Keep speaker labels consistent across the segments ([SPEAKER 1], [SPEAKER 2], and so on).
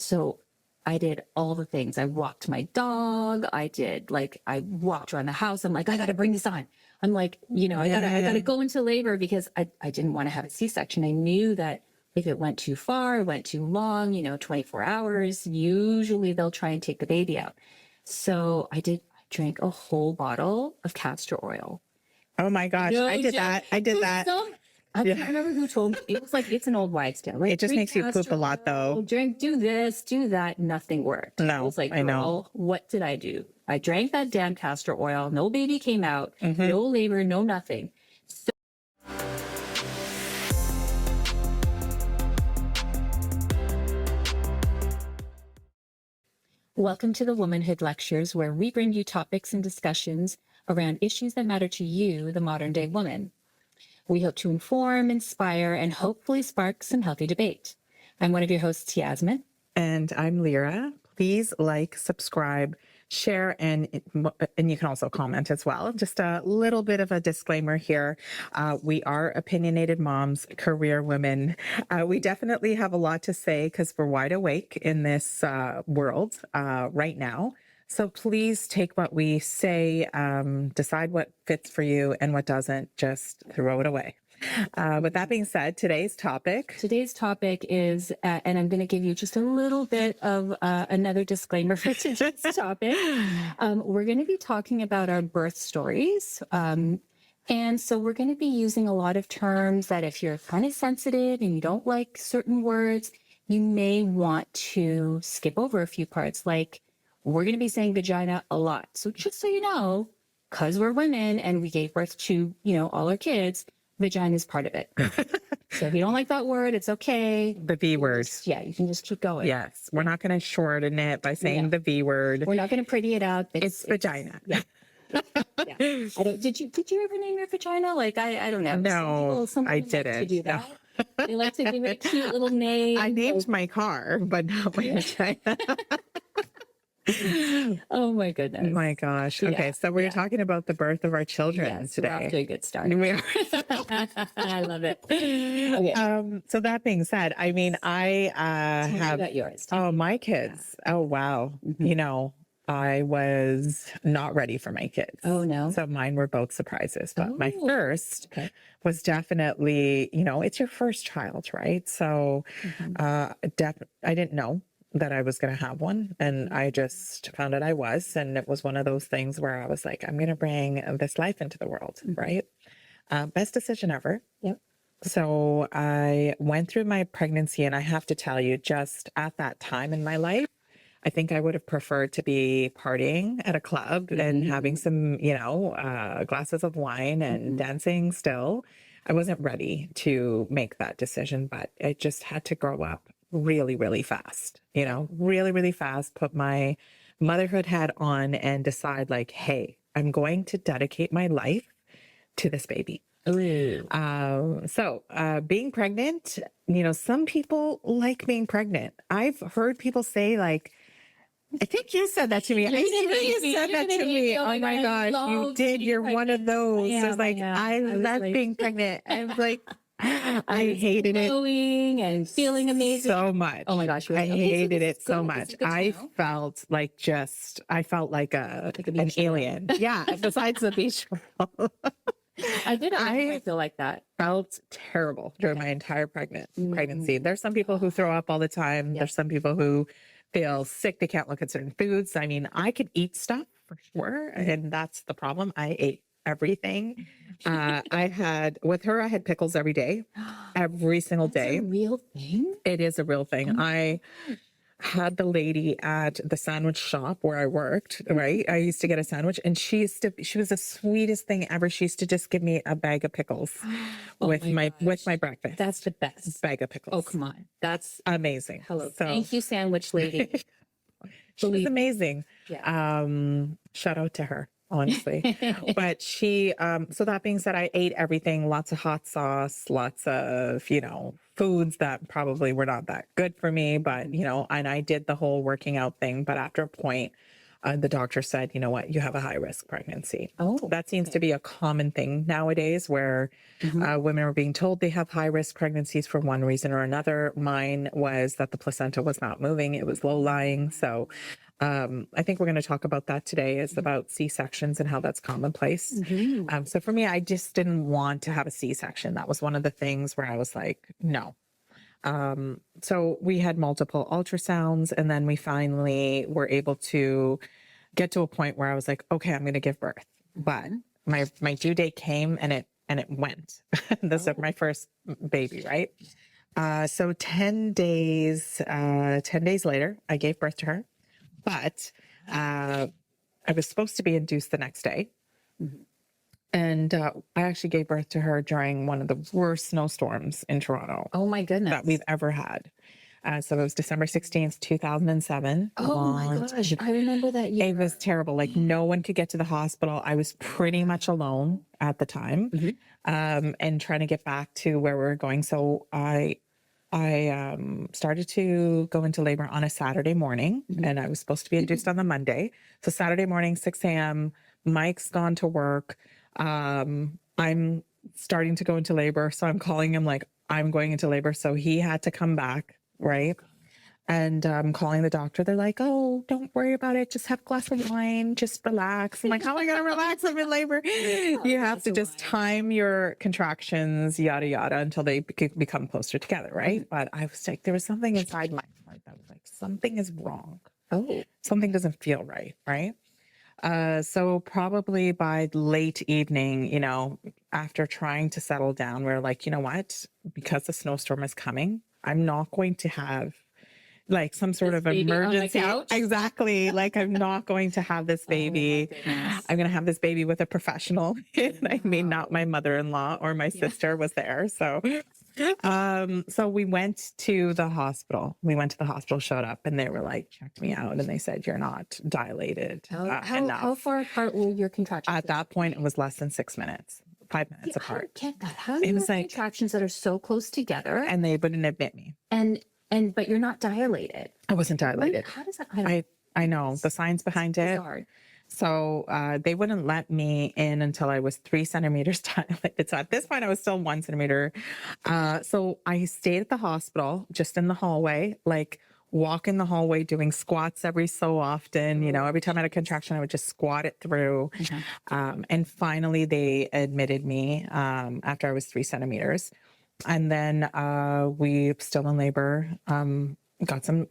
[SPEAKER 1] So I did all the things. I walked my dog. I walked around the house. I'm like, I got to bring this on. I'm like, I gotta go into labor because I didn't want to have a C-section. I knew that if it went too far, went too long, 24 hours, usually they'll try and take the baby out. So I drank a whole bottle of castor oil.
[SPEAKER 2] Oh my gosh.
[SPEAKER 1] No,
[SPEAKER 2] I did that. I did that.
[SPEAKER 1] I can't remember who told me. It was like, it's an old wives' tale, right?
[SPEAKER 2] It just makes you poop a lot though.
[SPEAKER 1] Drink, do this, do that. Nothing worked.
[SPEAKER 2] No,
[SPEAKER 1] I was like,
[SPEAKER 2] I know.
[SPEAKER 1] girl, what did I do? I drank that damn castor oil. No baby came out. No labor, no nothing. So welcome to the Womanhood Lectures, where we bring you topics and discussions around issues that matter to you, the modern day woman. We hope to inform, inspire, and hopefully spark some healthy debate. I'm one of your hosts, Yasmin.
[SPEAKER 2] And I'm Lyra. Please like, subscribe, share, and you can also comment as well. Just a little bit of a disclaimer here. We are opinionated moms, career women. We definitely have a lot to say because we're wide awake in this world right now. So please take what we say, decide what fits for you and what doesn't, just throw it away. With that being said, today's topic
[SPEAKER 1] is, and I'm going to give you just a little bit of another disclaimer for today's topic. We're going to be talking about our birth stories. And so we're going to be using a lot of terms that if you're kind of sensitive and you don't like certain words, you may want to skip over a few parts. Like, we're going to be saying vagina a lot. So just so you know, because we're women and we gave birth to, all our kids, vagina is part of it. So if you don't like that word, it's okay.
[SPEAKER 2] The V word.
[SPEAKER 1] You can just keep going.
[SPEAKER 2] Yes. We're not going to shorten it by saying the V word.
[SPEAKER 1] We're not going to pretty it up.
[SPEAKER 2] It's vagina.
[SPEAKER 1] Yeah. Did you ever name your vagina? Like, I don't know.
[SPEAKER 2] No, I didn't.
[SPEAKER 1] Like to do that. No. They like to give it a cute little name.
[SPEAKER 2] I named my car, but not my vagina.
[SPEAKER 1] Oh my goodness.
[SPEAKER 2] My gosh. Okay. So we're talking about the birth of our children today.
[SPEAKER 1] We're off to a good start. I love it. Okay.
[SPEAKER 2] So that being said, I mean, I have
[SPEAKER 1] about yours.
[SPEAKER 2] My kids. Yeah. Oh, wow. Mm-hmm. I was not ready for my kids.
[SPEAKER 1] Oh, no.
[SPEAKER 2] So mine were both surprises, but my first was definitely, it's your first child, right? So I didn't know that I was going to have one. And I just found out I was. And it was one of those things where I was like, I'm going to bring this life into the world, right? Best decision ever.
[SPEAKER 1] Yep.
[SPEAKER 2] So I went through my pregnancy, and I have to tell you, just at that time in my life, I think I would have preferred to be partying at a club and having some, glasses of wine and dancing still. I wasn't ready to make that decision, but I just had to grow up really, really fast, really, really fast, put my motherhood hat on and decide like, hey, I'm going to dedicate my life to this baby. So being pregnant, some people like being pregnant. I've heard people say like, I think you said that to me. You said that to me. Oh my gosh, you did. You're one of those. I was like, I love being pregnant. I was like, I hated it.
[SPEAKER 1] Glowing and feeling amazing.
[SPEAKER 2] So much.
[SPEAKER 1] Oh my gosh.
[SPEAKER 2] I hated it so much. I felt like an alien. Yeah. Besides the beach.
[SPEAKER 1] I feel like that.
[SPEAKER 2] Felt terrible during my entire pregnancy. There's some people who throw up all the time. There's some people who feel sick. They can't look at certain foods. I mean, I could eat stuff for sure. And that's the problem. I ate everything. I had pickles every day, every single day.
[SPEAKER 1] That's a real thing?
[SPEAKER 2] It is a real thing. I had the lady at the sandwich shop where I worked, right? I used to get a sandwich, and she was the sweetest thing ever. She used to just give me a bag of pickles with my breakfast.
[SPEAKER 1] That's the best.
[SPEAKER 2] Bag of pickles.
[SPEAKER 1] Oh, come on. That's
[SPEAKER 2] amazing.
[SPEAKER 1] Hello. Thank you, sandwich lady.
[SPEAKER 2] She's amazing.
[SPEAKER 1] Yeah.
[SPEAKER 2] Shout out to her, honestly. But she, so that being said, I ate everything, lots of hot sauce, lots of, foods that probably were not that good for me, but, and I did the whole working out thing. But after a point, the doctor said, you know what, you have a high risk pregnancy.
[SPEAKER 1] Oh,
[SPEAKER 2] That seems to be a common thing nowadays where women are being told they have high risk pregnancies for one reason or another. Mine was that the placenta was not moving, it was low lying. So I think we're going to talk about that today. It's about C-sections and how that's commonplace. So for me, I just didn't want to have a C-section. That was one of the things where I was like, no. So we had multiple ultrasounds, and then we finally were able to get to a point where I was like, okay, I'm going to give birth. But my due date came and it went. This is my first baby, right? So 10 days later, I gave birth to her, but I was supposed to be induced the next day. And I actually gave birth to her during one of the worst snowstorms in Toronto
[SPEAKER 1] oh my goodness.
[SPEAKER 2] that we've ever had. So it was December 16th, 2007.
[SPEAKER 1] Oh my gosh. I remember that year.
[SPEAKER 2] It was terrible. Like no one could get to the hospital. I was pretty much alone at the time, and trying to get back to where we were going. So I started to go into labor on a Saturday morning, and I was supposed to be induced on the Monday. So Saturday morning, 6 a.m., Mike's gone to work. I'm starting to go into labor. So I'm calling him like, I'm going into labor. So he had to come back, right? And I'm calling the doctor. They're like, oh, don't worry about it. Just have a glass of wine. Just relax. I'm like, how am I going to relax? I'm in labor. You have to just time your contractions, yada, yada, until they become closer together, right? But I was like, there was something inside my heart that was like, something is wrong.
[SPEAKER 1] Oh,
[SPEAKER 2] Something doesn't feel right, right? So probably by late evening, after trying to settle down, we're like, you know what? Because the snowstorm is coming, I'm not going to have like some sort of
[SPEAKER 1] baby on the
[SPEAKER 2] emergency.
[SPEAKER 1] couch?
[SPEAKER 2] Exactly. Like I'm not going to have this baby.
[SPEAKER 1] goodness.
[SPEAKER 2] I'm going to have this baby with a professional. I mean, not my mother-in-law or my sister was there. So, so we went to the hospital. Showed up, and they were like, checked me out, and they said, you're not dilated enough.
[SPEAKER 1] How far apart were your contractions?
[SPEAKER 2] At that point, it was less than 6 minutes, 5 minutes apart.
[SPEAKER 1] How do you have contractions that are so close together
[SPEAKER 2] And they wouldn't admit me.
[SPEAKER 1] but you're not dilated?
[SPEAKER 2] I wasn't dilated.
[SPEAKER 1] How does that?
[SPEAKER 2] I know the science behind it.
[SPEAKER 1] Bizarre.
[SPEAKER 2] So they wouldn't let me in until I was 3 centimeters dilated. So at this point, I was still 1 centimeter. So I stayed at the hospital, just in the hallway, like walk in the hallway, doing squats every so often. Every time I had a contraction, I would just squat it through. And finally, they admitted me after I was 3 centimeters. And then we still in labor. Got some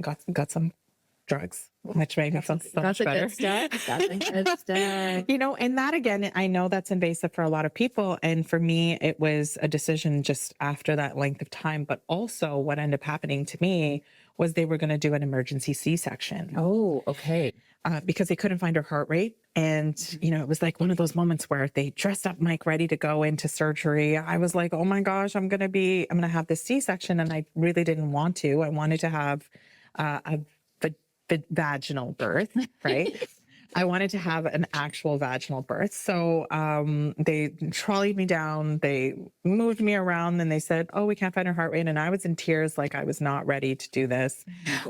[SPEAKER 2] drugs, which made me feel so much better.
[SPEAKER 1] Good stuff. That's good stuff.
[SPEAKER 2] And that again, I know that's invasive for a lot of people. And for me, it was a decision just after that length of time. But also what ended up happening to me was they were going to do an emergency C-section.
[SPEAKER 1] Oh, okay.
[SPEAKER 2] Because they couldn't find her heart rate. And, it was like one of those moments where they dressed up Mike ready to go into surgery. I was like, oh my gosh, I'm going to have this C-section. And I really didn't want to. I wanted to have a vaginal birth, right? I wanted to have an actual vaginal birth. So they trolleyed me down, they moved me around, and they said, oh, we can't find her heart rate. And I was in tears, like I was not ready to do this.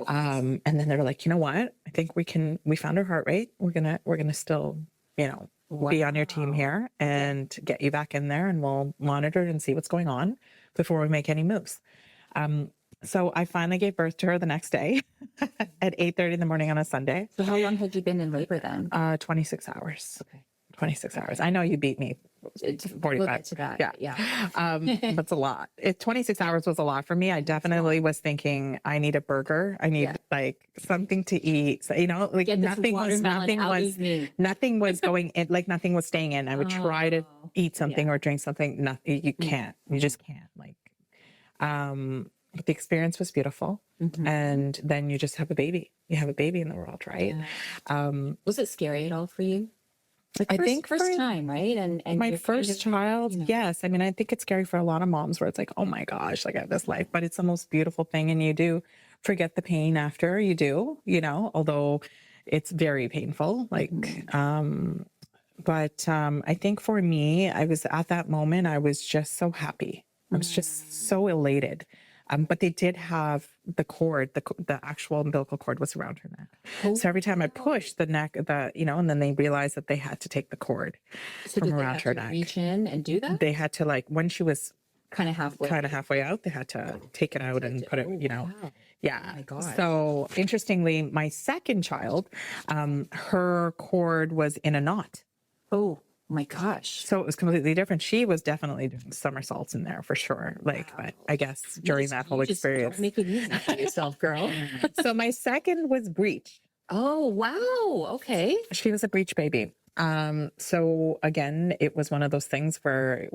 [SPEAKER 2] And then they were like, you know what? I think we found her heart rate. We're gonna still, be on your team here and get you back in there, and we'll monitor and see what's going on before we make any moves. So I finally gave birth to her the next day at 8:30 in the morning on a Sunday.
[SPEAKER 1] So how long had you been in labor then?
[SPEAKER 2] 26 hours.
[SPEAKER 1] Okay.
[SPEAKER 2] 26 hours. I know you beat me. 45.
[SPEAKER 1] We'll get to that. Yeah.
[SPEAKER 2] That's a lot. 26 hours was a lot for me. I definitely was thinking I need a burger. I need like something to eat. So, like nothing was going in, like nothing was staying in. I would try to eat something or drink something. Nothing. You can't. You just can't. But the experience was beautiful. And then you just have a baby. You have a baby in the world, right?
[SPEAKER 1] Yeah. Was it scary at all for you?
[SPEAKER 2] I think
[SPEAKER 1] first time, right? And
[SPEAKER 2] my first child, yes. I mean, I think it's scary for a lot of moms where it's like, oh my gosh, like I have this life, but it's the most beautiful thing. And you do forget the pain after you do, although it's very painful. But I think for me, I was at that moment, I was just so happy. I was just so elated. But they did have the cord, the actual umbilical cord was around her neck.
[SPEAKER 1] Oh,
[SPEAKER 2] So every time I
[SPEAKER 1] wow.
[SPEAKER 2] pushed and then they realized that they had to take the cord
[SPEAKER 1] So
[SPEAKER 2] from
[SPEAKER 1] did they
[SPEAKER 2] around
[SPEAKER 1] have
[SPEAKER 2] her
[SPEAKER 1] to
[SPEAKER 2] neck.
[SPEAKER 1] reach in and do that?
[SPEAKER 2] They had to, like, when she was
[SPEAKER 1] Kind of halfway.
[SPEAKER 2] kind of halfway out, they had to take it out and put it,
[SPEAKER 1] Oh, wow. Oh
[SPEAKER 2] yeah.
[SPEAKER 1] my God.
[SPEAKER 2] So interestingly, my second child, her cord was in a knot.
[SPEAKER 1] Oh my gosh.
[SPEAKER 2] So it was completely different. She was definitely doing somersaults in there for sure. Like, but I guess during that whole
[SPEAKER 1] You just
[SPEAKER 2] experience.
[SPEAKER 1] don't make it easy for yourself, girl.
[SPEAKER 2] So my second was breech.
[SPEAKER 1] Oh, wow. Okay.
[SPEAKER 2] She was a breech baby. So again, it was one of those things where,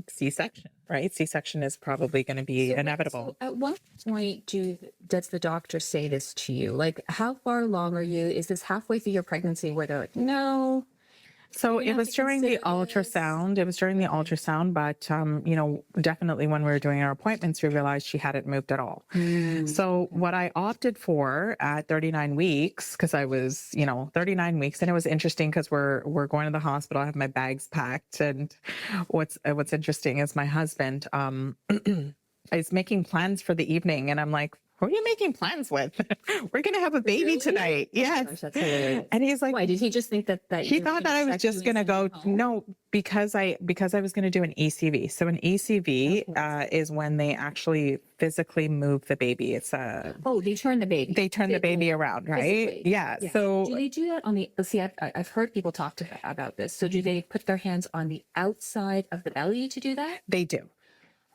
[SPEAKER 2] C-section, right? C-section is probably going to be inevitable.
[SPEAKER 1] So at what point does the doctor say this to you? Like, how far along are you? Is this halfway through your pregnancy where they're like, no?
[SPEAKER 2] So it
[SPEAKER 1] have
[SPEAKER 2] was
[SPEAKER 1] to
[SPEAKER 2] during the
[SPEAKER 1] consider this.
[SPEAKER 2] ultrasound. It was during the ultrasound, but definitely when we were doing our appointments, we realized she hadn't moved at all. So what I opted for at 39 weeks, because I was, 39 weeks, and it was interesting because we're going to the hospital. I have my bags packed, and what's interesting is my husband is making plans for the evening, and I'm like, who are you making plans with? We're gonna have a baby
[SPEAKER 1] Really?
[SPEAKER 2] tonight. Yes.
[SPEAKER 1] Gosh, that's hilarious.
[SPEAKER 2] And he's like,
[SPEAKER 1] Why did he just think that
[SPEAKER 2] he thought that I was just going to go, no, because I was going to do an ECV. So an ECV is when they actually physically move the baby. It's
[SPEAKER 1] Oh, they turn the baby.
[SPEAKER 2] they turn the baby around, right?
[SPEAKER 1] Physically.
[SPEAKER 2] Yeah. So
[SPEAKER 1] Do they do that on the, see, I've heard people talk about this. So do they put their hands on the outside of the belly to do that?
[SPEAKER 2] they do.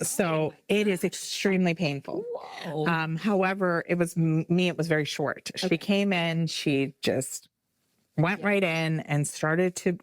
[SPEAKER 2] So it is extremely painful.
[SPEAKER 1] Whoa.
[SPEAKER 2] However, it was me, it was very short. She came in, she just went right in and started to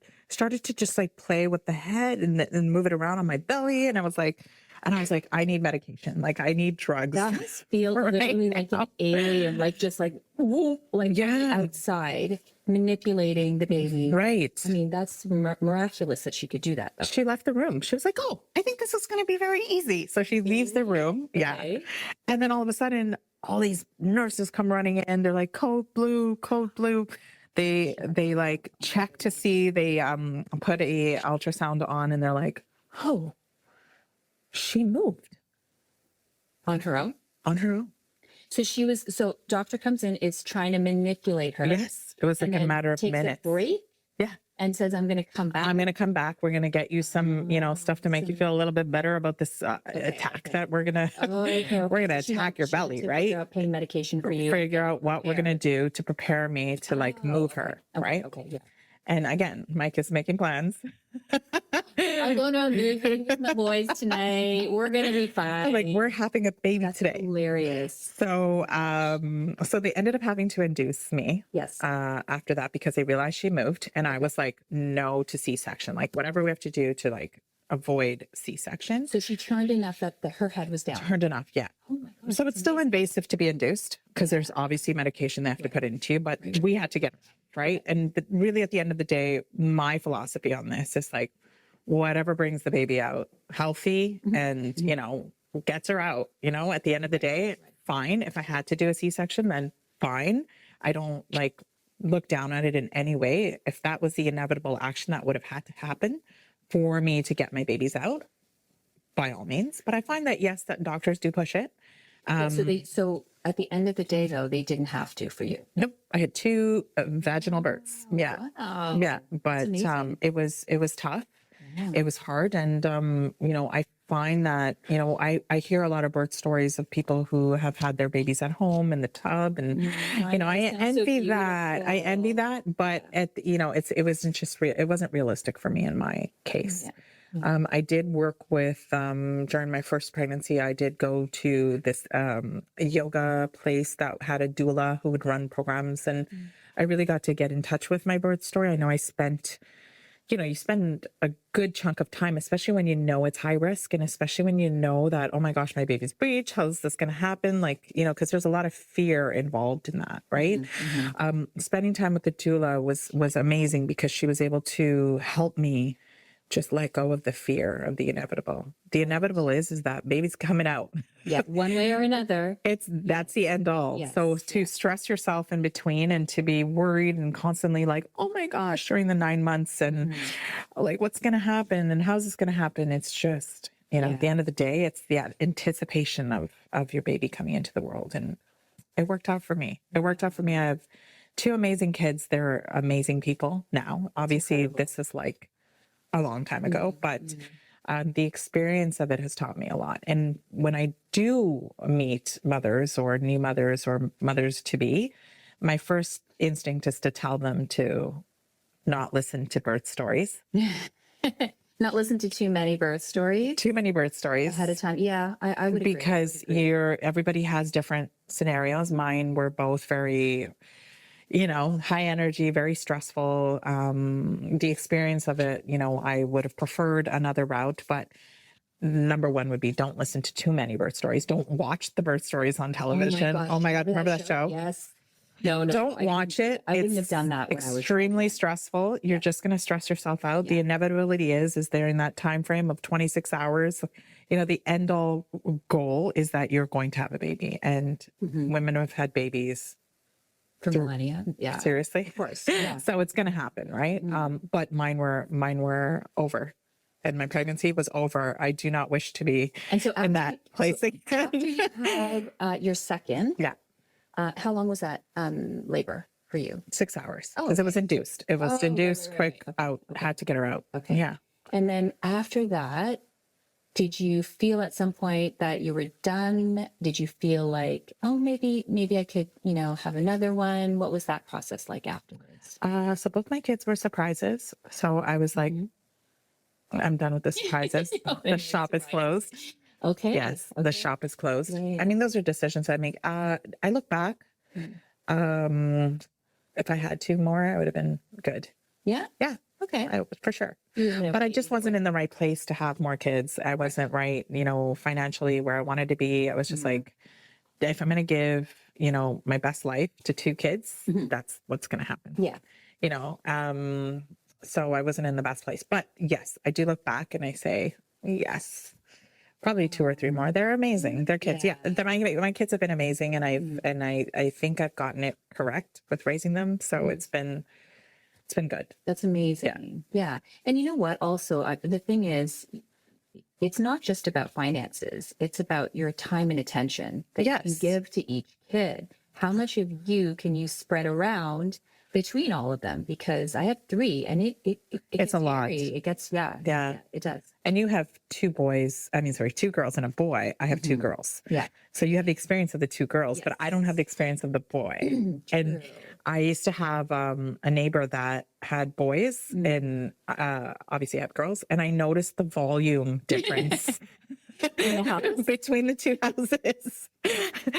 [SPEAKER 2] just like play with the head and move it around on my belly. And I was like, I need medication. Like I need drugs.
[SPEAKER 1] That must feel
[SPEAKER 2] right
[SPEAKER 1] literally like an alien, like just like, whoop, like outside manipulating the baby.
[SPEAKER 2] Right.
[SPEAKER 1] I mean, that's miraculous that she could do that. Though.
[SPEAKER 2] She left the room. She was like, oh, I think this is going to be very easy. So she leaves the room. Yeah.
[SPEAKER 1] Okay.
[SPEAKER 2] And then all of a sudden, all these nurses come running in. They're like, code blue, code blue. They like check to see, they put a ultrasound on, and they're like, oh, she moved
[SPEAKER 1] On her own?
[SPEAKER 2] on her own.
[SPEAKER 1] So doctor comes in, is trying to manipulate her.
[SPEAKER 2] Yes. It was like
[SPEAKER 1] and
[SPEAKER 2] a
[SPEAKER 1] then
[SPEAKER 2] matter of
[SPEAKER 1] takes
[SPEAKER 2] minutes.
[SPEAKER 1] A break
[SPEAKER 2] Yeah.
[SPEAKER 1] and says, I'm going to come back.
[SPEAKER 2] I'm going to come back. We're going to get you some, stuff to make you feel a little bit better about this attack that we're going to, we're going to attack your belly, right?
[SPEAKER 1] Figure out pain medication for you.
[SPEAKER 2] Figure out what we're going to do to prepare me to like move her, right?
[SPEAKER 1] Okay, yeah.
[SPEAKER 2] And again, Mike is making plans.
[SPEAKER 1] I'm going to move with my boys tonight. We're going to be fine.
[SPEAKER 2] Like we're having a baby today.
[SPEAKER 1] Hilarious.
[SPEAKER 2] So, so they ended up having to induce me.
[SPEAKER 1] Yes.
[SPEAKER 2] After that, because they realized she moved, and I was like, no to C-section. Like whatever we have to do to like avoid C-section.
[SPEAKER 1] So she turned enough that her head was down.
[SPEAKER 2] Turned enough, yeah.
[SPEAKER 1] Oh my God.
[SPEAKER 2] So it's still invasive to be induced because there's obviously medication they have to put into you, but we had to get it right. And really, at the end of the day, my philosophy on this is like, whatever brings the baby out healthy and gets her out. At the end of the day, fine. If I had to do a C-section, then fine. I don't like look down at it in any way. If that was the inevitable action that would have had to happen for me to get my babies out, by all means. But I find that yes, that doctors do push it.
[SPEAKER 1] So at the end of the day, though, they didn't have to for you.
[SPEAKER 2] Nope. I had 2 vaginal births. Yeah.
[SPEAKER 1] Wow.
[SPEAKER 2] Yeah. But it was tough.
[SPEAKER 1] Yeah.
[SPEAKER 2] It was hard. And, I find that, I hear a lot of birth stories of people who have had their babies at home in the tub. And, I envy that. I envy that. But, it wasn't realistic for me in my case.
[SPEAKER 1] Yeah.
[SPEAKER 2] I did work with, during my first pregnancy, I did go to this yoga place that had a doula who would run programs. And I really got to get in touch with my birth story. I know I spent, you spend a good chunk of time, especially when you know it's high risk, and especially when you know that, oh my gosh, my baby's breech, how's this going to happen? Like, because there's a lot of fear involved in that, right? Spending time with the doula was amazing because she was able to help me just let go of the fear of the inevitable. The inevitable is that baby's coming out.
[SPEAKER 1] Yeah, one way or another.
[SPEAKER 2] That's the end all.
[SPEAKER 1] Yes.
[SPEAKER 2] So to stress yourself in between and to be worried and constantly like, oh my gosh, during the 9 months and like, what's going to happen and how's this going to happen? It's just, at the end of the day, it's the anticipation of your baby coming into the world. And It worked out for me. It worked out for me. I have two amazing kids. They're amazing people now. Obviously, this is like a long time ago, but the experience of it has taught me a lot. And when I do meet mothers or new mothers or mothers to be, my first instinct is to tell them to not listen to birth stories.
[SPEAKER 1] Not listen to too many birth stories
[SPEAKER 2] Too many birth stories
[SPEAKER 1] ahead of time. Yeah, I would agree.
[SPEAKER 2] because everybody has different scenarios. Mine were both very, high energy, very stressful. The experience of it, I would have preferred another route, but number one would be don't listen to too many birth stories. Don't watch the birth stories on television. Oh my God, remember that show?
[SPEAKER 1] Yes. No,
[SPEAKER 2] Don't watch it.
[SPEAKER 1] I wouldn't have done that when I was
[SPEAKER 2] extremely stressful. You're just going to stress yourself out. The inevitability is they're in that time frame of 26 hours. The end all goal is that you're going to have a baby, and women have had babies
[SPEAKER 1] for millennia. Yeah,
[SPEAKER 2] seriously,
[SPEAKER 1] of course. Yeah.
[SPEAKER 2] So it's going to happen, right? But mine were over, and my pregnancy was over. I do not wish to be in that place again.
[SPEAKER 1] After you had your second,
[SPEAKER 2] Yeah.
[SPEAKER 1] How long was that labor for you?
[SPEAKER 2] 6 hours, because it was induced. It was induced, quick out. Had to get her out.
[SPEAKER 1] Okay.
[SPEAKER 2] Yeah.
[SPEAKER 1] And then after that, did you feel at some point that you were done? Did you feel like, oh, maybe I could, have another one? What was that process like afterwards?
[SPEAKER 2] So both my kids were surprises. So I was like, I'm done with the surprises. The shop is closed.
[SPEAKER 1] Okay.
[SPEAKER 2] Yes, the shop is closed.
[SPEAKER 1] Yeah.
[SPEAKER 2] I mean, those are decisions I make. I look back. If I had two more, I would have been good.
[SPEAKER 1] Yeah.
[SPEAKER 2] Yeah.
[SPEAKER 1] Okay.
[SPEAKER 2] For sure. But I just wasn't in the right place to have more kids. I wasn't right, financially where I wanted to be. I was just like, if I'm going to give, my best life to two kids, that's what's going to happen.
[SPEAKER 1] Yeah.
[SPEAKER 2] So I wasn't in the best place. But yes, I do look back and I say, yes, probably two or three more. They're amazing. They're kids. Yeah. My kids have been amazing. And I think I've gotten it correct with raising them. So it's been good.
[SPEAKER 1] That's amazing. Yeah. And you know what? Also, the thing is, it's not just about finances. It's about your time and attention that you can give to each kid. How much of you can you spread around between all of them? Because I have three, and it's
[SPEAKER 2] a lot.
[SPEAKER 1] It gets, it does.
[SPEAKER 2] And you have two girls and a boy. I have two girls.
[SPEAKER 1] Yeah.
[SPEAKER 2] So you have the experience of the two girls, but I don't have the experience of the boy. And I used to have a neighbor that had boys and obviously I have girls. And I noticed the volume difference between the two houses.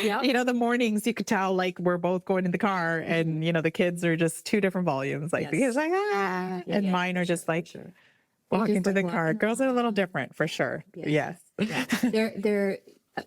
[SPEAKER 1] Yeah.
[SPEAKER 2] The mornings you could tell like we're both going in the car and, the kids are just two different volumes. Like because like, and mine are just like walk into the car. Girls are a little different for sure. Yes.
[SPEAKER 1] Yeah. They're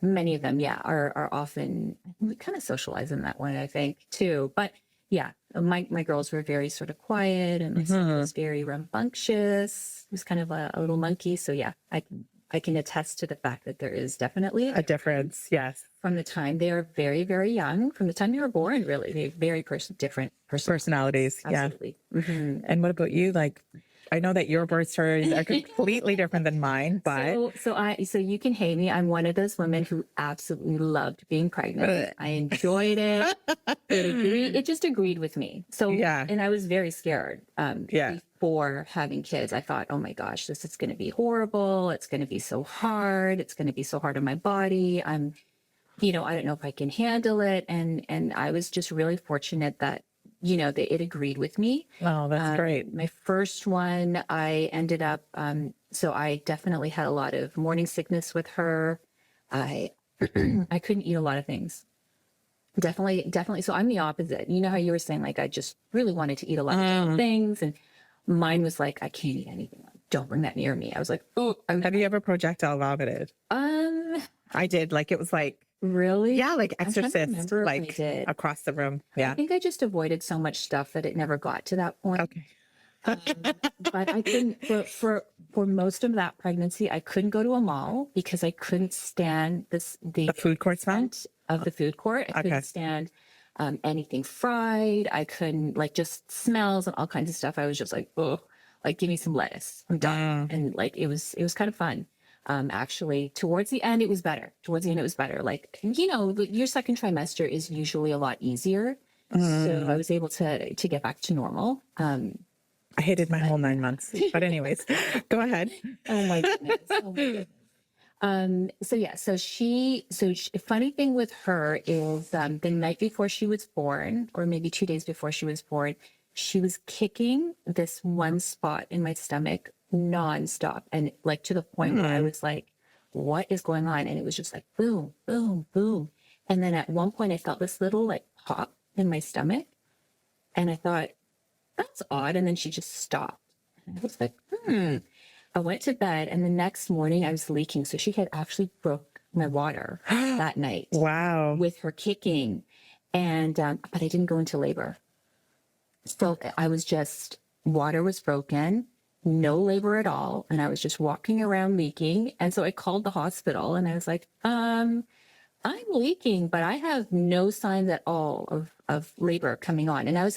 [SPEAKER 1] many of them, are often, we kind of socialize in that way, I think, too. But yeah, my girls were very sort of quiet, and my son was very rambunctious. He was kind of a little monkey. So yeah, I can attest to the fact that there is definitely
[SPEAKER 2] a difference. Yes.
[SPEAKER 1] From the time they are very, very young, from the time they were born, really, they have very different
[SPEAKER 2] personalities.
[SPEAKER 1] Absolutely.
[SPEAKER 2] Yeah. And what about you? Like, I know that your birth stories are completely different than mine, but
[SPEAKER 1] so you can hate me. I'm one of those women who absolutely loved being pregnant. I enjoyed it. It just agreed with me. So and I was very scared. Before having kids, I thought, oh my gosh, this is going to be horrible. It's going to be so hard. It's going to be so hard on my body. I don't know if I can handle it. And I was just really fortunate that it agreed with me.
[SPEAKER 2] Oh, that's great.
[SPEAKER 1] My first one, I ended up, so I definitely had a lot of morning sickness with her. I couldn't eat a lot of things. Definitely. So I'm the opposite. You know how you were saying, like, I just really wanted to eat a lot of different things. And mine was like, I can't eat anything. Don't bring that near me. I was like, oh.
[SPEAKER 2] Have you ever projectile vomited? I did. Like, it was like,
[SPEAKER 1] really?
[SPEAKER 2] Yeah, like exorcist, like across the room. Yeah.
[SPEAKER 1] I think I just avoided so much stuff that it never got to that point.
[SPEAKER 2] Okay.
[SPEAKER 1] But I couldn't, for most of that pregnancy, I couldn't go to a mall because I couldn't stand the
[SPEAKER 2] food court smell
[SPEAKER 1] of the food court. I couldn't stand anything fried. I couldn't, like, just smells and all kinds of stuff. I was just like, oh, like, give me some lettuce. I'm done. And like, it was kind of fun. Actually, towards the end, it was better. Towards the end, it was better. Like, your second trimester is usually a lot easier. So I was able to get back to normal.
[SPEAKER 2] I hated my whole 9 months. But anyways, go ahead.
[SPEAKER 1] Oh my goodness. Oh my goodness. Funny thing with her is the night before she was born, or maybe 2 days before she was born, she was kicking this one spot in my stomach nonstop. And like to the point where I was like, what is going on? And it was just like boom, boom, boom. And then at one point I felt this little like pop in my stomach. And I thought, that's odd. And then she just stopped. And I was like, I went to bed and the next morning I was leaking. So she had actually broke my water that night.
[SPEAKER 2] Wow.
[SPEAKER 1] With her kicking. And, but I didn't go into labor. So I was just, water was broken, no labor at all. And I was just walking around leaking. And so I called the hospital and I was like, I'm leaking, but I have no signs at all of labor coming on. And I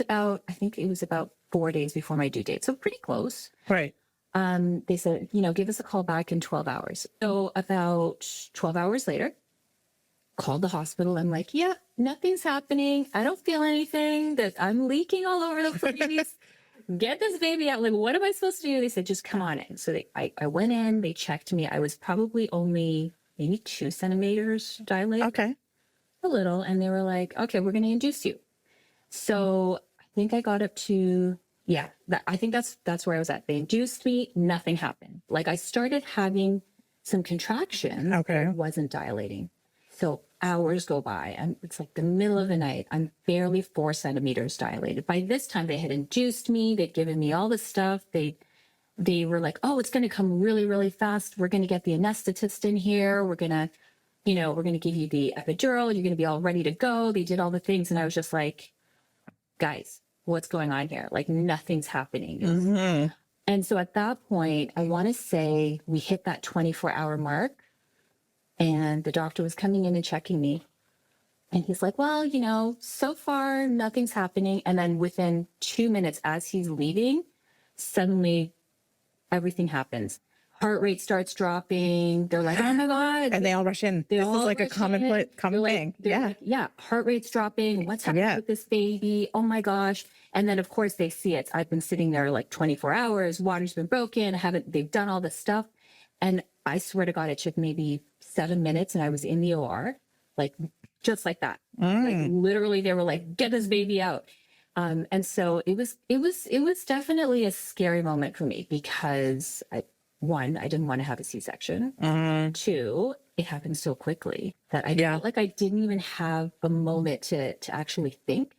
[SPEAKER 1] think it was about 4 days before my due date. So pretty close.
[SPEAKER 2] Right.
[SPEAKER 1] They said, give us a call back in 12 hours. So about 12 hours later, called the hospital. I'm like, yeah, nothing's happening. I don't feel anything. That I'm leaking all over the place. Get this baby out. Like, what am I supposed to do? They said, just come on in. So I went in, they checked me. I was probably only maybe 2 centimeters dilated.
[SPEAKER 2] Okay.
[SPEAKER 1] A little. And they were like, okay, we're going to induce you. So I think I got up to, I think that's where I was at. They induced me. Nothing happened. Like I started having some contractions.
[SPEAKER 2] Okay.
[SPEAKER 1] But it wasn't dilating. So hours go by and it's like the middle of the night. I'm barely 4 centimeters dilated. By this time they had induced me. They'd given me all this stuff. They were like, oh, it's going to come really, really fast. We're going to get the anesthetist in here. We're going to give you the epidural. You're going to be all ready to go. They did all the things. And I was just like, guys, what's going on here? Like nothing's happening.
[SPEAKER 2] Mm-hmm.
[SPEAKER 1] And so at that point, I want to say we hit that 24-hour mark and the doctor was coming in and checking me. And he's like, well, so far nothing's happening. And then within 2 minutes as he's leaving, suddenly everything happens. Heart rate starts dropping. They're like, oh my God.
[SPEAKER 2] And they all rush in. This is like a common thing. Yeah.
[SPEAKER 1] Like, yeah. Heart rate's dropping. What's happening with this baby? Oh my gosh. And then of course they see it. I've been sitting there like 24 hours. Water's been broken. They've done all this stuff. And I swear to God, it took maybe 7 minutes and I was in the OR, like just like that. Like literally they were like, get this baby out. And so it was definitely a scary moment for me because one, I didn't want to have a C-section. 2, it happened so quickly that I felt like I didn't even have a moment to actually think.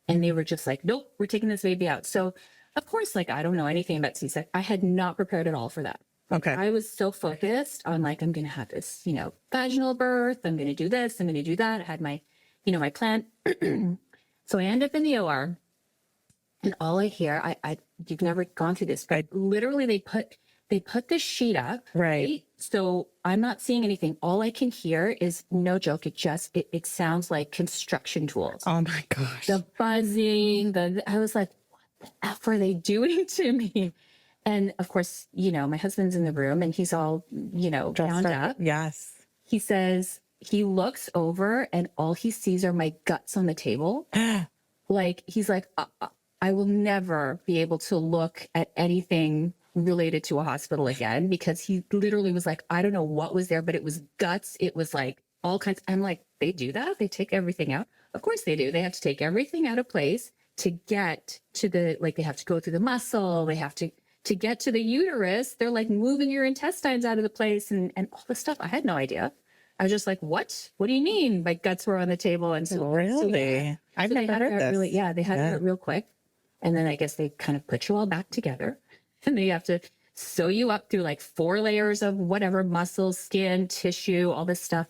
[SPEAKER 1] And they were just like, nope, we're taking this baby out. So of course, like, I don't know anything about C-section. I had not prepared at all for that.
[SPEAKER 2] Okay.
[SPEAKER 1] I was so focused on like, I'm going to have this, vaginal birth. I'm going to do this. I'm going to do that. I had my, my plan. So I end up in the OR and all I hear, you've never gone through this, but literally they put this sheet up. Right. So I'm not seeing anything. All I can hear is, no joke, it sounds like construction tools.
[SPEAKER 2] Oh my gosh.
[SPEAKER 1] The buzzing, I was like, what the F are they doing to me? And of course, my husband's in the room and he's all, bound up.
[SPEAKER 2] Yes.
[SPEAKER 1] He says, he looks over and all he sees are my guts on the table. Like, he's like, I will never be able to look at anything related to a hospital again, because he literally was like, I don't know what was there, but it was guts. It was like all kinds. I'm like, they do that? They take everything out? Of course they do. They have to take everything out of place to get to they have to go through the muscle. They have to get to the uterus. They're like moving your intestines out of the place and all this stuff. I had no idea. I was just like, what? What do you mean? My guts were on the table. And so
[SPEAKER 2] really, I've never heard this.
[SPEAKER 1] They had it real quick. And then I guess they kind of put you all back together and they have to sew you up through like 4 layers of whatever, muscle, skin, tissue, all this stuff.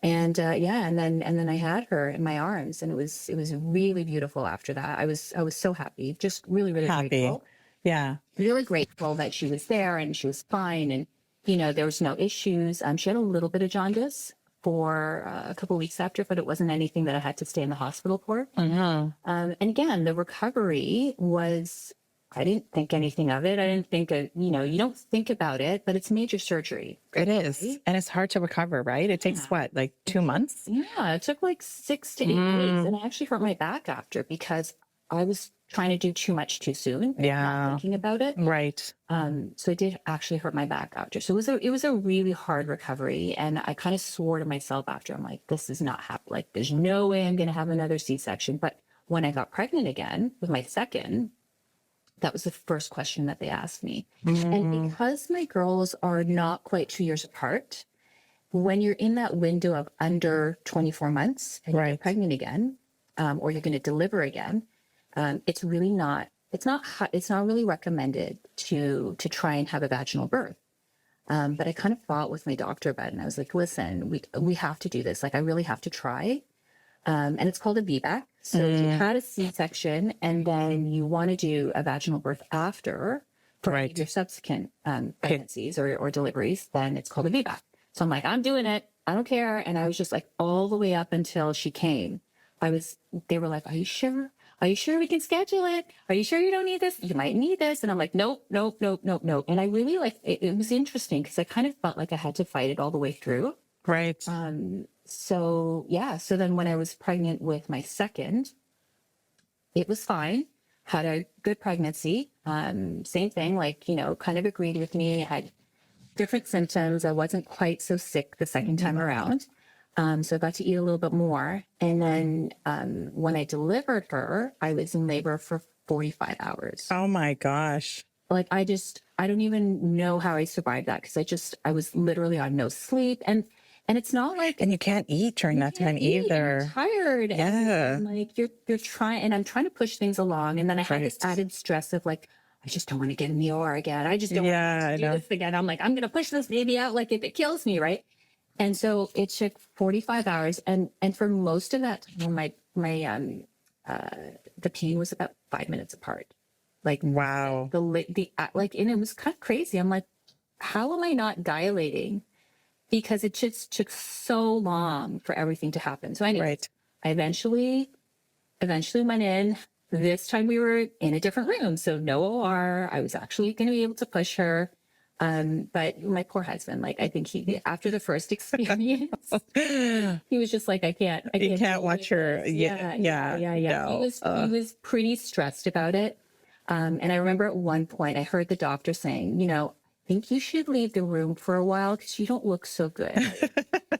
[SPEAKER 1] And and then I had her in my arms and it was really beautiful after that. I was so happy, just really, really
[SPEAKER 2] happy.
[SPEAKER 1] grateful.
[SPEAKER 2] Yeah.
[SPEAKER 1] Really grateful that she was there and she was fine. And, there was no issues. She had a little bit of jaundice for a couple of weeks after, but it wasn't anything that I had to stay in the hospital for. And again, the recovery was I didn't think anything of it. I didn't think, you don't think about it, but it's major surgery.
[SPEAKER 2] It is.
[SPEAKER 1] Right?
[SPEAKER 2] And it's hard to recover, right? It takes what, like 2 months?
[SPEAKER 1] Yeah, it took like 6 to 8 weeks. And I actually hurt my back after because I was trying to do too much too soon, not
[SPEAKER 2] Yeah.
[SPEAKER 1] thinking about it.
[SPEAKER 2] Right.
[SPEAKER 1] So it did actually hurt my back after. So it was a really hard recovery. And I kind of swore to myself after, I'm like, this is not happening. Like, there's no way I'm going to have another C-section. But when I got pregnant again with my second, that was the first question that they asked me. And because my girls are not quite 2 years apart, when you're in that window of under 24 months and you get
[SPEAKER 2] Right.
[SPEAKER 1] pregnant again, or you're going to deliver again, it's really not, it's not really recommended to try and have a vaginal birth. But I kind of fought with my doctor about it, and I was like, listen, we have to do this. Like, I really have to try. And it's called a VBAC. So if you had a C-section and then you want to do a vaginal birth after for any of
[SPEAKER 2] Right.
[SPEAKER 1] your subsequent pregnancies or deliveries, then it's called a VBAC. So I'm like, I'm doing it. I don't care. And I was just like, all the way up until she came, they were like, are you sure? Are you sure we can schedule it? Are you sure you don't need this? You might need this. And I'm like, nope, nope, nope, nope, nope. And I really like it. It was interesting because I kind of felt like I had to fight it all the way through.
[SPEAKER 2] Right.
[SPEAKER 1] So yeah, so then when I was pregnant with my second, it was fine. Had a good pregnancy. Same thing, like, kind of agreed with me. I had different symptoms. I wasn't quite so sick the second time around. So I got to eat a little bit more. And then when I delivered her, I was in labor for 45 hours.
[SPEAKER 2] Oh my gosh.
[SPEAKER 1] Like, I don't even know how I survived that because I was literally on no sleep. And it's not like,
[SPEAKER 2] And you can't eat during that time
[SPEAKER 1] eat,
[SPEAKER 2] either.
[SPEAKER 1] I'm tired.
[SPEAKER 2] Yeah.
[SPEAKER 1] And like you're trying, and I'm trying to push things along. And then I had this
[SPEAKER 2] Right.
[SPEAKER 1] added stress of like, I just don't want to get in the OR again. I just don't
[SPEAKER 2] Yeah,
[SPEAKER 1] want
[SPEAKER 2] I
[SPEAKER 1] to do
[SPEAKER 2] know.
[SPEAKER 1] this again. I'm like, I'm going to push this baby out. Like, if it kills me, right? And so it took 45 hours. And for most of that time, the pain was about 5 minutes apart. Like,
[SPEAKER 2] Wow.
[SPEAKER 1] and it was kind of crazy. I'm like, how am I not dilating? Because it just took so long for everything to happen. So anyway,
[SPEAKER 2] Right.
[SPEAKER 1] I eventually went in. This time we were in a different room. So no OR. I was actually going to be able to push her. But my poor husband, like, I think after the first experience, he was just like, I can't
[SPEAKER 2] You can't
[SPEAKER 1] deal
[SPEAKER 2] watch
[SPEAKER 1] with
[SPEAKER 2] her.
[SPEAKER 1] this.
[SPEAKER 2] Yeah.
[SPEAKER 1] No. He was pretty stressed about it. And I remember at one point I heard the doctor saying, I think you should leave the room for a while because you don't look so good.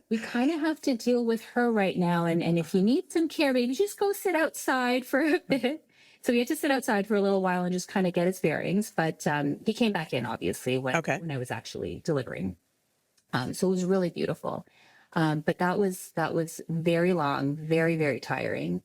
[SPEAKER 1] We kind of have to deal with her right now. And if you need some care, maybe just go sit outside for a bit. So we had to sit outside for a little while and just kind of get his bearings. But he came back in, obviously, when I was actually delivering. So it was really beautiful. But that was very long, very, very tiring.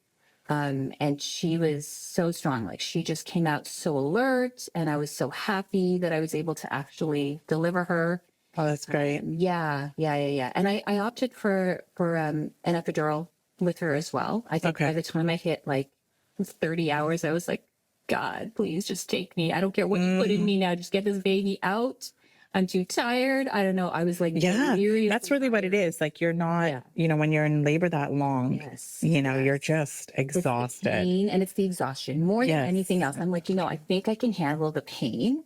[SPEAKER 1] And she was so strong. Like, she just came out so alert, and I was so happy that I was able to actually deliver her.
[SPEAKER 2] Oh, that's great.
[SPEAKER 1] Yeah. And I opted for an epidural with her as well. I think by the time I hit like 30 hours, I was like, God, please just take me. I don't care what you put in me now. Just get this baby out. I'm too tired. I don't know. I was like,
[SPEAKER 2] That's really what it is. Like, you're not, when you're in labor that long, you're just exhausted.
[SPEAKER 1] It's the pain and it's the exhaustion more than anything else. I'm like, I think I can handle the pain,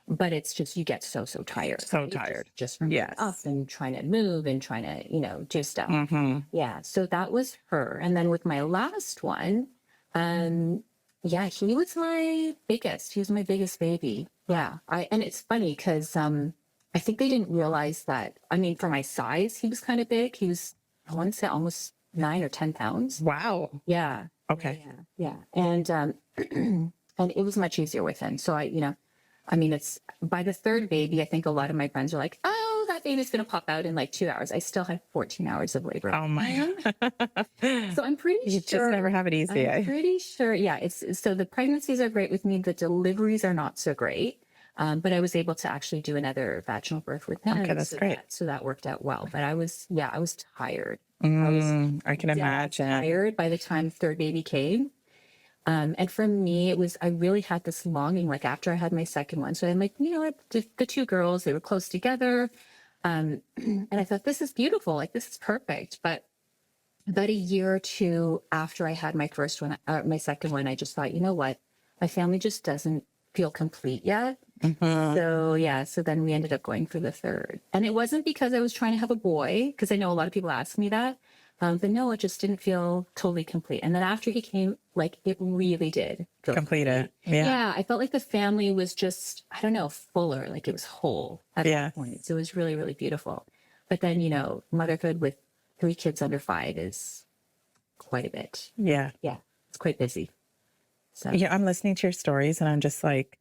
[SPEAKER 1] but it's just, you get so tired.
[SPEAKER 2] So tired.
[SPEAKER 1] Just from being up and trying to move and trying to, do stuff. Yeah. So that was her. And then with my last one, he was my biggest. He was my biggest baby. Yeah. And it's funny because I think they didn't realize that. I mean, for my size, he was kind of big. He was, I want to say, almost 9 or 10 pounds.
[SPEAKER 2] Wow.
[SPEAKER 1] Yeah.
[SPEAKER 2] Okay.
[SPEAKER 1] Yeah. And and it was much easier with him. So it's by the third baby, I think a lot of my friends are like, oh, that baby's going to pop out in like 2 hours. I still have 14 hours of labor.
[SPEAKER 2] Oh my.
[SPEAKER 1] So I'm pretty sure.
[SPEAKER 2] You just never have it easy.
[SPEAKER 1] I'm pretty sure. Yeah. So the pregnancies are great with me. The deliveries are not so great. But I was able to actually do another vaginal birth with him.
[SPEAKER 2] Okay, that's great.
[SPEAKER 1] So that worked out well. But I was tired.
[SPEAKER 2] I can imagine.
[SPEAKER 1] Tired by the time third baby came. And for me, I really had this longing, like after I had my second one. So I'm like, the two girls, they were close together. And I thought, this is beautiful. Like, this is perfect. But about a year or two after I had my first one, my second one, I just thought, you know what? My family just doesn't feel complete yet. So yeah, so then we ended up going for the third. And it wasn't because I was trying to have a boy, because I know a lot of people ask me that. But no, it just didn't feel totally complete. And then after he came, like it really did feel
[SPEAKER 2] Complete it.
[SPEAKER 1] complete.
[SPEAKER 2] Yeah.
[SPEAKER 1] Yeah, I felt like the family was just, I don't know, fuller, like it was whole at
[SPEAKER 2] Yeah.
[SPEAKER 1] that point. So it was really, really beautiful. But then, you know, motherhood with 3 kids under 5 is quite a bit.
[SPEAKER 2] Yeah.
[SPEAKER 1] Yeah, it's quite busy. So
[SPEAKER 2] Yeah. I'm listening to your stories and I'm just like,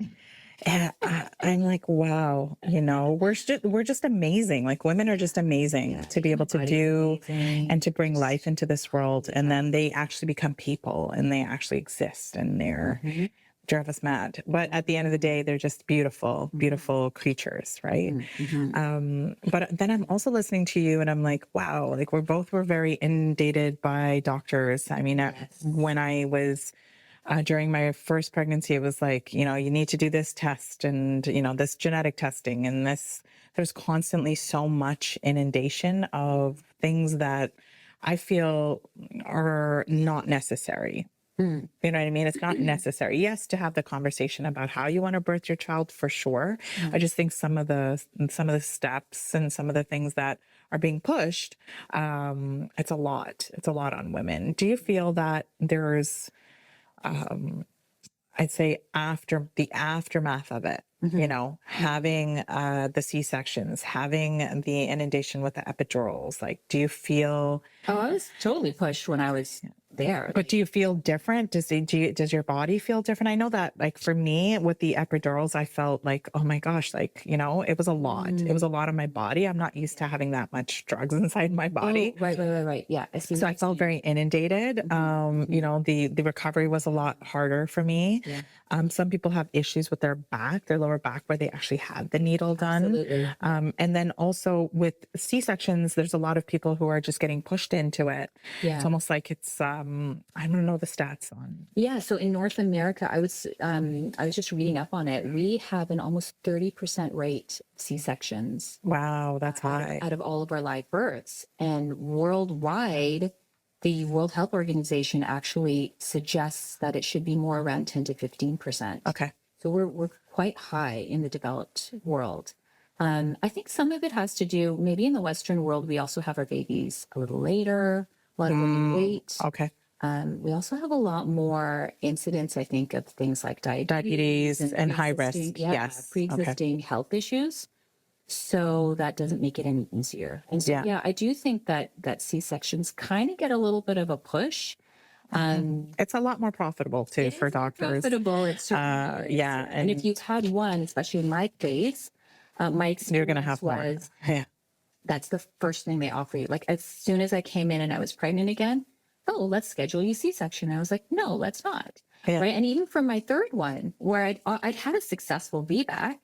[SPEAKER 2] yeah, I'm like, wow, you know, we're just amazing. Like women are just amazing to be able to do and to bring life into this world. And then they actually become people and they actually exist and they're drive us mad. But at the end of the day, they're just beautiful, beautiful creatures, right? But then I'm also listening to you and I'm like, wow, like we're very inundated by doctors. I mean, when I was during my first pregnancy, it was like, you know, you need to do this test and, you know, this genetic testing and this, there's constantly so much inundation of things that I feel are not necessary. You know what I mean? It's not necessary. Yes, to have the conversation about how you want to birth your child for sure. I just think some of the steps and some of the things that are being pushed, it's a lot. It's a lot on women. Do you feel that there's I'd say after the aftermath of it, you know, having the C-sections, having the inundation with the epidurals, like, do you feel,
[SPEAKER 1] oh, I was totally pushed when I was there.
[SPEAKER 2] but do you feel different? Does your body feel different? I know that like for me with the epidurals, I felt like, oh my gosh, like, you know, it was a lot. It was a lot on my body. I'm not used to having that much drugs inside my body.
[SPEAKER 1] Oh, right. Yeah, I see.
[SPEAKER 2] So I felt very inundated. You know, the recovery was a lot harder for me.
[SPEAKER 1] Yeah.
[SPEAKER 2] Some people have issues with their back, their lower back, where they actually had the needle done.
[SPEAKER 1] Absolutely.
[SPEAKER 2] And then also with C-sections, there's a lot of people who are just getting pushed into it.
[SPEAKER 1] Yeah.
[SPEAKER 2] It's almost like it's, I don't know the stats on.
[SPEAKER 1] Yeah, so in North America, I was just reading up on it. We have an almost 30% rate of C-sections
[SPEAKER 2] Wow, that's high.
[SPEAKER 1] out of all of our live births. And worldwide, the World Health Organization actually suggests that it should be more around 10 to 15%.
[SPEAKER 2] Okay.
[SPEAKER 1] So we're quite high in the developed world. I think some of it has to do, maybe in the Western world, we also have our babies a little later, a lot of women wait.
[SPEAKER 2] Okay.
[SPEAKER 1] We also have a lot more incidents, I think, of things like
[SPEAKER 2] Diabetes and high risk.
[SPEAKER 1] pre-existing-
[SPEAKER 2] Yes.
[SPEAKER 1] pre-existing health issues. So that doesn't make it any easier. And so,
[SPEAKER 2] Yeah.
[SPEAKER 1] I do think that C-sections kind of get a little bit of a push.
[SPEAKER 2] It's a lot more profitable too for doctors.
[SPEAKER 1] Profitable, it's certainly is.
[SPEAKER 2] Yeah.
[SPEAKER 1] And if you've had one, especially in my case, my experience
[SPEAKER 2] You're going to have more.
[SPEAKER 1] was
[SPEAKER 2] Yeah.
[SPEAKER 1] that's the first thing they offer you. Like as soon as I came in and I was pregnant again, oh, let's schedule you C-section. I was like, no, let's not.
[SPEAKER 2] Yeah.
[SPEAKER 1] Right. And even for my third one, where I'd had a successful VBAC,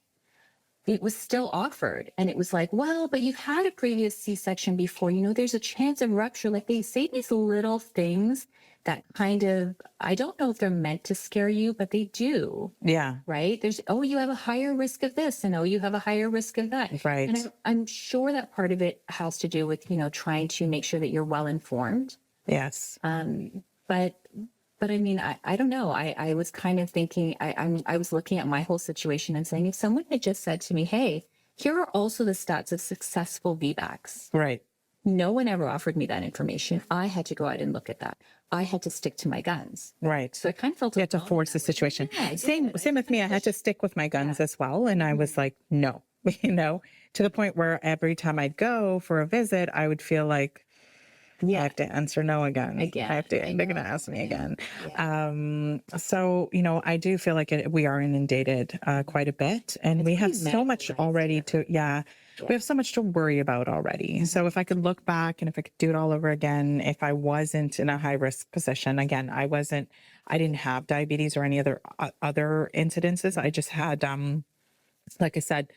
[SPEAKER 1] it was still offered. And it was like, well, but you've had a previous C-section before, you know, there's a chance of rupture. Like they say these little things that kind of, I don't know if they're meant to scare you, but they do.
[SPEAKER 2] Yeah.
[SPEAKER 1] Right. There's, oh, you have a higher risk of this and oh, you have a higher risk of that.
[SPEAKER 2] Right.
[SPEAKER 1] And I'm sure that part of it has to do with, you know, trying to make sure that you're well informed.
[SPEAKER 2] Yes.
[SPEAKER 1] But I mean, I don't know. I was kind of thinking, I was looking at my whole situation and saying, if someone had just said to me, hey, here are also the stats of successful VBACs.
[SPEAKER 2] Right.
[SPEAKER 1] No one ever offered me that information. I had to go out and look at that. I had to stick to my guns.
[SPEAKER 2] Right.
[SPEAKER 1] So I kind of felt
[SPEAKER 2] You had to force the situation.
[SPEAKER 1] Yeah,
[SPEAKER 2] Same with me. I had to stick with my guns as well. And I was like, no, you know, to the point where every time I'd go for a visit, I would feel like, I have to answer no again. They're going to ask me again. So, you know, I do feel like we are inundated quite a bit and we have so much already we have so much to worry about already. So if I could look back and if I could do it all over again, if I wasn't in a high risk position, again, I didn't have diabetes or any other incidences. I just had, like I said,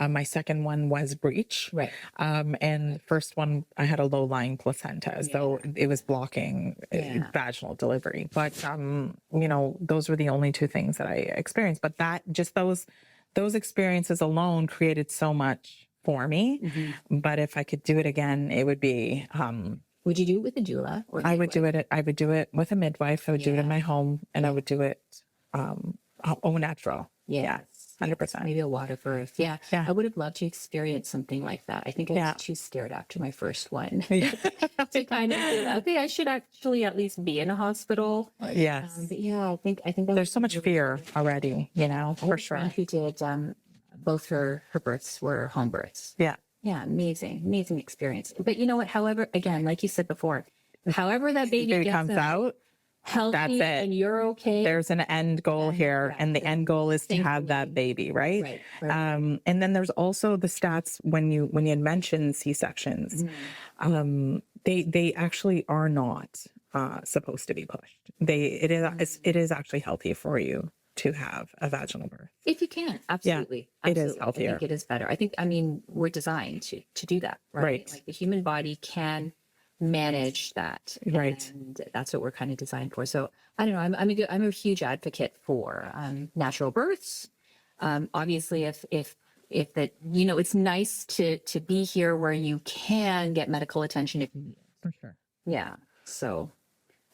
[SPEAKER 2] my second one was breech.
[SPEAKER 1] Right.
[SPEAKER 2] And the first one, I had a low lying placenta as though it was blocking vaginal delivery. But, you know, those were the only two things that I experienced. But those experiences alone created so much for me. But if I could do it again, it would be,
[SPEAKER 1] would you do it with a doula? Or
[SPEAKER 2] I would do it with a midwife. I would do it in my home and I would do it, au natural.
[SPEAKER 1] Yeah.
[SPEAKER 2] Yes, 100%.
[SPEAKER 1] Maybe a water birth. Yeah.
[SPEAKER 2] Yeah.
[SPEAKER 1] I would have loved to experience something like that. I think I
[SPEAKER 2] Yeah.
[SPEAKER 1] was too scared after my first one
[SPEAKER 2] Yeah.
[SPEAKER 1] to kind of feel, okay, I should actually at least be in a hospital.
[SPEAKER 2] Yes.
[SPEAKER 1] But yeah, I think that
[SPEAKER 2] There's
[SPEAKER 1] was
[SPEAKER 2] so much
[SPEAKER 1] really
[SPEAKER 2] fear already, you know,
[SPEAKER 1] I had
[SPEAKER 2] for
[SPEAKER 1] a friend
[SPEAKER 2] sure.
[SPEAKER 1] who did both her births were home births.
[SPEAKER 2] Yeah.
[SPEAKER 1] Yeah, amazing experience. But you know what? However, again, like you said before, however that baby
[SPEAKER 2] It
[SPEAKER 1] gets
[SPEAKER 2] comes out.
[SPEAKER 1] healthy
[SPEAKER 2] it.
[SPEAKER 1] and you're okay.
[SPEAKER 2] There's an end goal here,
[SPEAKER 1] yeah,
[SPEAKER 2] and the end goal is to have that
[SPEAKER 1] thankfully.
[SPEAKER 2] baby, right?
[SPEAKER 1] Right.
[SPEAKER 2] And then there's also the stats when you had mentioned C-sections. They actually are not supposed to be pushed. It is actually healthy for you to have a vaginal birth.
[SPEAKER 1] If you can, absolutely.
[SPEAKER 2] It is
[SPEAKER 1] Absolutely. I
[SPEAKER 2] healthier.
[SPEAKER 1] think it is better. I mean, we're designed to do that, right?
[SPEAKER 2] Right.
[SPEAKER 1] Like the human body can manage that.
[SPEAKER 2] Right.
[SPEAKER 1] And that's what we're kind of designed for. So I don't know. I'm a huge advocate for natural births. Obviously if that, you know, it's nice to be here where you can get medical attention if you need it.
[SPEAKER 2] For sure.
[SPEAKER 1] Yeah. So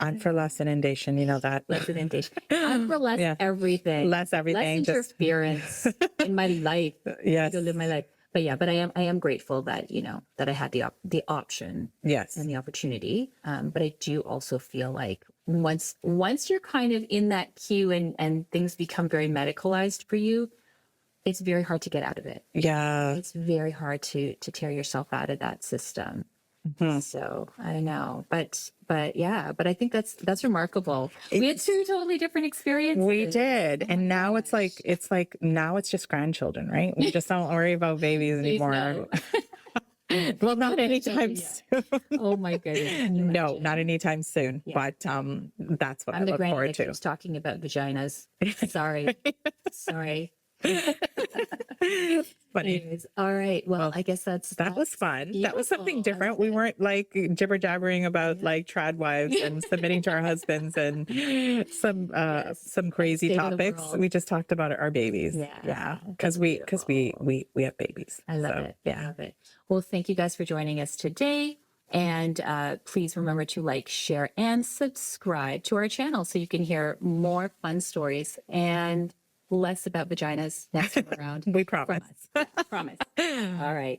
[SPEAKER 2] On for less inundation, you know that.
[SPEAKER 1] less inundation. I'm for less
[SPEAKER 2] Yeah.
[SPEAKER 1] everything.
[SPEAKER 2] Less everything,
[SPEAKER 1] Less
[SPEAKER 2] just-
[SPEAKER 1] interference in my life.
[SPEAKER 2] Yes.
[SPEAKER 1] To live my life. But yeah, but I am grateful that, you know, that I had the option
[SPEAKER 2] Yes.
[SPEAKER 1] and the opportunity. But I do also feel like once you're kind of in that queue and things become very medicalized for you, it's very hard to get out of it.
[SPEAKER 2] Yeah.
[SPEAKER 1] It's very hard to tear yourself out of that system. So I don't know, but yeah, but I think that's remarkable. We had two totally different experiences.
[SPEAKER 2] We did. And now it's like now it's just grandchildren, right? We just don't worry about babies anymore.
[SPEAKER 1] no.
[SPEAKER 2] Well, not anytime soon.
[SPEAKER 1] Oh my goodness. Can you
[SPEAKER 2] No,
[SPEAKER 1] imagine?
[SPEAKER 2] not anytime soon. But that's what I
[SPEAKER 1] I'm the
[SPEAKER 2] look
[SPEAKER 1] granny
[SPEAKER 2] forward
[SPEAKER 1] that
[SPEAKER 2] to.
[SPEAKER 1] keeps talking about vaginas. Sorry. Sorry.
[SPEAKER 2] Funny.
[SPEAKER 1] Anyways, all right. Well, I guess
[SPEAKER 2] That was fun. That was something
[SPEAKER 1] beautiful.
[SPEAKER 2] different. We weren't like jibber jabbering about like trad wives and submitting to our husbands and some crazy
[SPEAKER 1] State of the
[SPEAKER 2] topics.
[SPEAKER 1] world.
[SPEAKER 2] We just talked about our babies.
[SPEAKER 1] Yeah,
[SPEAKER 2] Because we have babies.
[SPEAKER 1] I love
[SPEAKER 2] So,
[SPEAKER 1] it.
[SPEAKER 2] Yeah.
[SPEAKER 1] I love it. Well, thank you guys for joining us today. And please remember to like, share, and subscribe to our channel so you can hear more fun stories and less about vaginas next time around.
[SPEAKER 2] We promise.
[SPEAKER 1] From us. Promise. All right.